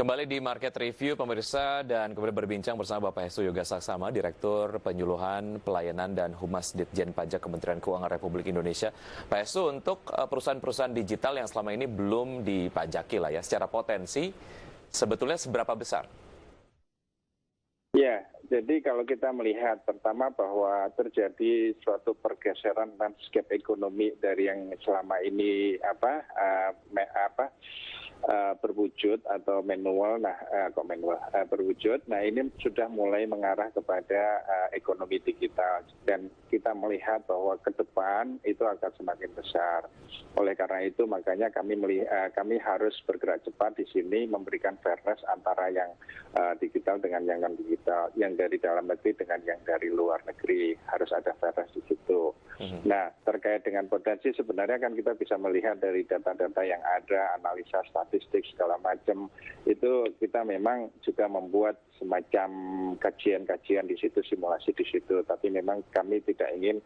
Kembali di Market Review, pemirsa, dan kemudian berbincang bersama Bapak Hestu Yoga Saksama, Direktur Penyuluhan, Pelayanan, dan Humas Ditjen Pajak Kementerian Keuangan Republik Indonesia. Pak Hestu, untuk perusahaan-perusahaan digital yang selama ini belum dipajaki lah ya, secara potensi, sebetulnya seberapa besar? Ya, jadi kalau kita melihat pertama bahwa terjadi suatu pergeseran landscape ekonomi dari yang selama ini berwujud atau manual, berwujud. Nah, ini sudah mulai mengarah kepada ekonomi digital dan kita melihat bahwa ke depan itu akan semakin besar. Oleh karena itu makanya kami harus bergerak cepat di sini memberikan fairness antara yang digital dengan yang non digital, yang dari dalam negeri dengan yang dari luar negeri, harus ada fairness di situ. Nah, terkait dengan potensi sebenarnya kan kita bisa melihat dari data-data yang ada, analisa statistik segala macam, itu kita memang juga membuat semacam kajian-kajian di situ, simulasi di situ, tapi memang kami tidak ingin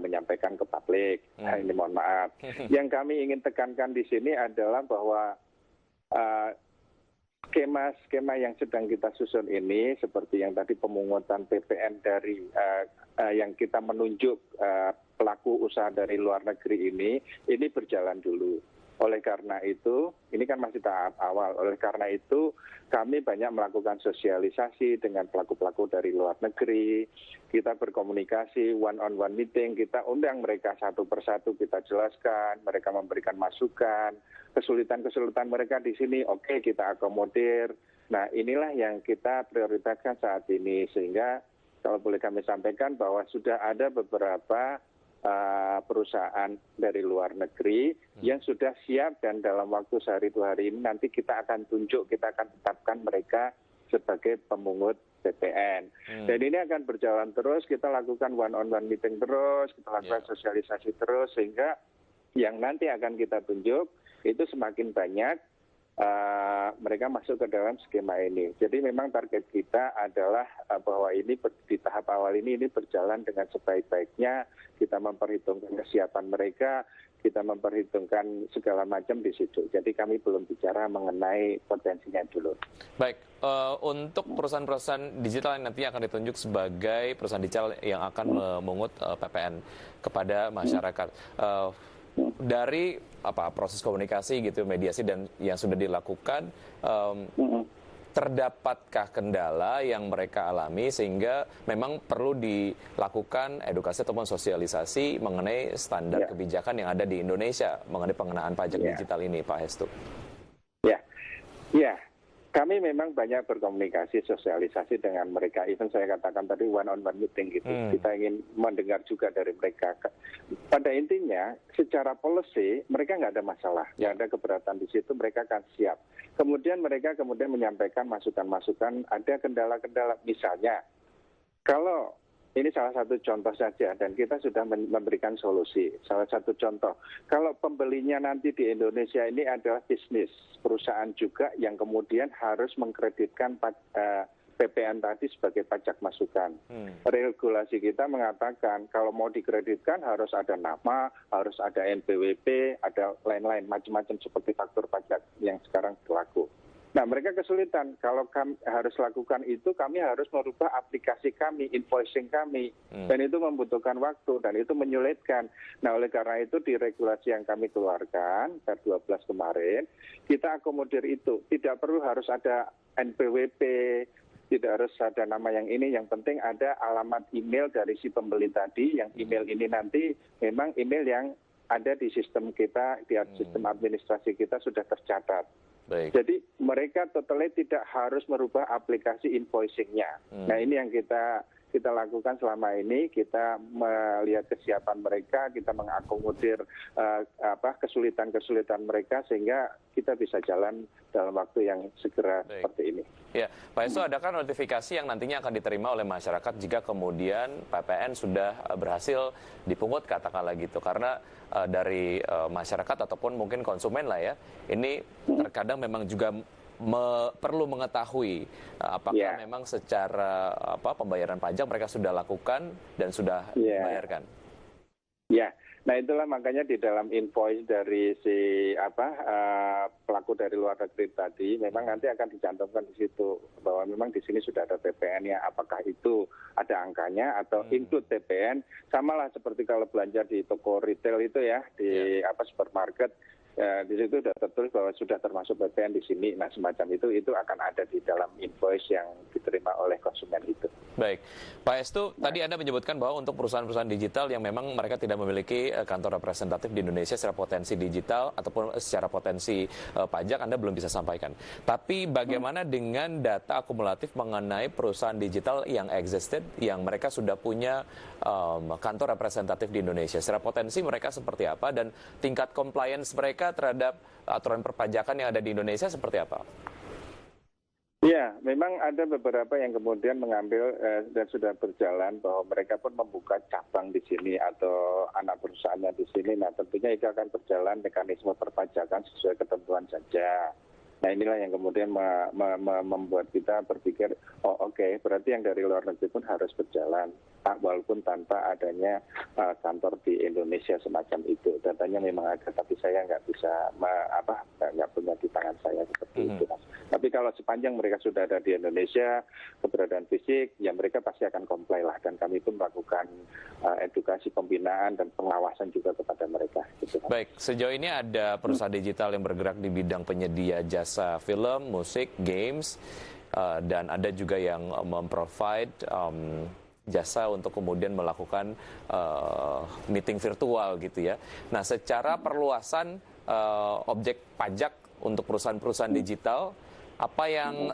menyampaikan ke publik. Ini mohon maaf. Yang kami ingin tekankan di sini adalah bahwa skema yang sedang kita susun ini, seperti yang tadi pemungutan PPN dari yang kita menunjuk pelaku usaha dari luar negeri ini berjalan dulu. Oleh karena itu, ini kan masih tahap awal. Oleh karena itu, kami banyak melakukan sosialisasi dengan pelaku-pelaku dari luar negeri. Kita berkomunikasi, one-on-one meeting, kita undang mereka satu persatu, kita jelaskan, mereka memberikan masukan, kesulitan-kesulitan mereka di sini, oke, kita akomodir. Nah, inilah yang kita prioritaskan saat ini, sehingga kalau boleh kami sampaikan bahwa sudah ada beberapa perusahaan dari luar negeri yang sudah siap, dan dalam waktu sehari 2 hari ini nanti kita akan tunjuk, kita akan tetapkan mereka sebagai pemungut PPN. Dan ini akan berjalan terus, kita lakukan one-on-one meeting terus, kita lakukan sosialisasi terus, sehingga yang nanti akan kita tunjuk itu semakin banyak mereka masuk ke dalam skema ini. Jadi memang target kita adalah bahwa ini di tahap awal ini berjalan dengan sebaik-baiknya. Kita memperhitungkan kesiapan mereka, kita memperhitungkan segala macam di situ. Jadi kami belum bicara mengenai potensinya dulu. Baik, untuk perusahaan-perusahaan digital yang nanti akan ditunjuk sebagai perusahaan digital yang akan memungut PPN kepada masyarakat. Dari proses komunikasi gitu, mediasi dan yang sudah dilakukan, terdapatkah kendala yang mereka alami sehingga memang perlu dilakukan edukasi ataupun sosialisasi mengenai standar kebijakan yang ada di Indonesia mengenai pengenaan pajak digital ini, Pak Hestu? Ya. Kami memang banyak berkomunikasi, sosialisasi dengan mereka. Even saya katakan tadi one-on-one meeting gitu. Kita ingin mendengar juga dari mereka. Pada intinya, secara policy, mereka nggak ada masalah. Nggak ada keberatan di situ, mereka akan siap. Kemudian mereka menyampaikan masukan-masukan, ada kendala-kendala. Misalnya, kalau ini salah satu contoh saja, dan kita sudah memberikan solusi. Salah satu contoh, kalau pembelinya nanti di Indonesia ini adalah bisnis, perusahaan juga yang kemudian harus mengkreditkan PPN tadi sebagai pajak masukan. Regulasi kita mengatakan kalau mau dikreditkan harus ada nama, harus ada NPWP, ada lain-lain, macam-macam seperti faktur pajak yang sekarang berlaku. Nah, mereka kesulitan. Kalau kami harus lakukan itu, kami harus merubah aplikasi kami, invoicing kami. Dan itu membutuhkan waktu, dan itu menyulitkan. Nah, oleh karena itu di regulasi yang kami keluarkan, per 12 kemarin, kita akomodir itu. Tidak perlu harus ada NPWP, tidak harus ada nama yang ini. Yang penting ada alamat email dari si pembeli tadi, yang email ini nanti memang email yang ada di sistem kita, di sistem administrasi kita sudah tercatat. Baik. Jadi mereka totally tidak harus merubah aplikasi invoicing-nya. Nah, ini yang kita lakukan selama ini. Kita melihat kesiapan mereka, kita mengakomodir kesulitan-kesulitan mereka sehingga kita bisa jalan dalam waktu yang segera seperti ini. Ya, Pak Hestu, adakah notifikasi yang nantinya akan diterima oleh masyarakat jika kemudian PPN sudah berhasil dipungut, katakanlah gitu? Karena dari masyarakat ataupun mungkin konsumen lah ya, ini terkadang memang juga perlu mengetahui apakah memang secara pembayaran pajak mereka sudah lakukan dan sudah membayarkan. Ya, Nah itulah makanya di dalam invoice dari si pelaku dari luar negeri tadi memang nanti akan dicantumkan di situ bahwa memang di sini sudah ada TPN-nya. Apakah itu ada angkanya atau include TPN? Samalah seperti kalau belanja di toko retail itu ya di supermarket. Ya, di situ sudah tertulis bahwa sudah termasuk PPN di sini. Nah, semacam itu akan ada di dalam invoice yang diterima oleh konsumen itu. Baik, Pak Hestu, tadi Anda menyebutkan bahwa untuk perusahaan-perusahaan digital yang memang mereka tidak memiliki kantor representatif di Indonesia secara potensi digital ataupun secara potensi pajak, Anda belum bisa sampaikan. Tapi bagaimana dengan data akumulatif mengenai perusahaan digital yang existed, yang mereka sudah punya kantor representatif di Indonesia? Secara potensi mereka seperti apa dan tingkat compliance mereka terhadap aturan perpajakan yang ada di Indonesia seperti apa? Ya, memang ada beberapa yang kemudian mengambil dan sudah berjalan bahwa mereka pun membuka cabang di sini atau anak perusahaannya di sini. Nah, tentunya itu akan berjalan mekanisme perpajakan sesuai ketentuan saja. Nah, inilah yang kemudian membuat kita berpikir, oh oke, berarti yang dari luar negeri pun harus berjalan, walaupun tanpa adanya kantor di Indonesia semacam itu. Datanya memang ada, tapi saya nggak bisa, nggak punya di tangan saya seperti itu, Mas. Tapi kalau sepanjang mereka sudah ada di Indonesia, keberadaan fisik, ya mereka pasti akan comply lah. Dan kami pun melakukan edukasi pembinaan dan pengawasan juga kepada mereka. Gitu, Mas. Baik, sejauh ini ada perusahaan digital yang bergerak di bidang penyedia jasa film, musik, games, dan ada juga yang memprovide jasa untuk kemudian melakukan meeting virtual gitu ya. Nah, secara perluasan objek pajak untuk perusahaan-perusahaan digital, apa yang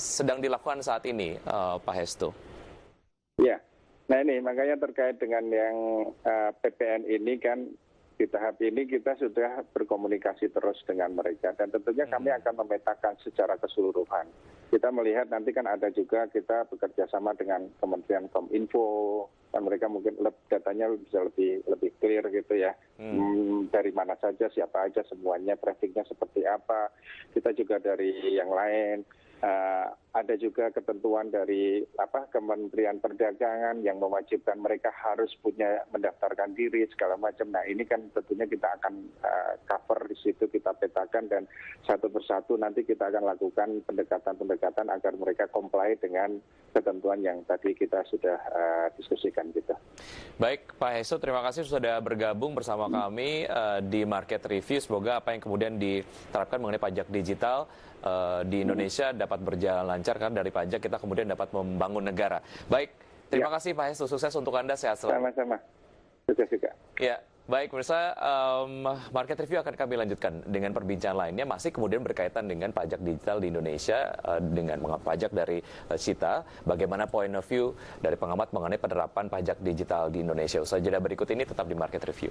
sedang dilakukan saat ini, Pak Hestu? Ya, nah ini makanya terkait dengan yang PPN ini kan, di tahap ini kita sudah berkomunikasi terus dengan mereka dan tentunya kami akan memetakan secara keseluruhan. Kita melihat nanti kan ada juga kita bekerja sama dengan Kementerian Kominfo, dan mereka mungkin datanya bisa lebih clear gitu ya. Dari mana saja, siapa aja semuanya, trafficnya seperti apa. Kita juga dari yang lain. Ada juga ketentuan dari Kementerian Perdagangan yang mewajibkan mereka harus mendaftarkan diri segala macam. Nah ini kan tentunya kita akan cover di situ, kita petakan dan satu persatu nanti kita akan lakukan pendekatan agar mereka comply dengan ketentuan yang tadi kita sudah diskusikan gitu. Baik, Pak Hestu, terima kasih sudah bergabung bersama kami di Market Review. Semoga apa yang kemudian diterapkan mengenai pajak digital di Indonesia dapat berjalan lancar, kan dari pajak kita kemudian dapat membangun negara. Baik, terima kasih Pak Hestu, sukses untuk Anda, sehat selalu. Sama-sama, sukses juga. Ya, baik pemirsa, Market Review akan kami lanjutkan dengan perbincangan lainnya, masih kemudian berkaitan dengan pajak digital di Indonesia, dengan pajak dari Syita, bagaimana point of view dari pengamat mengenai penerapan pajak digital di Indonesia. Usai jeda berikut ini tetap di Market Review.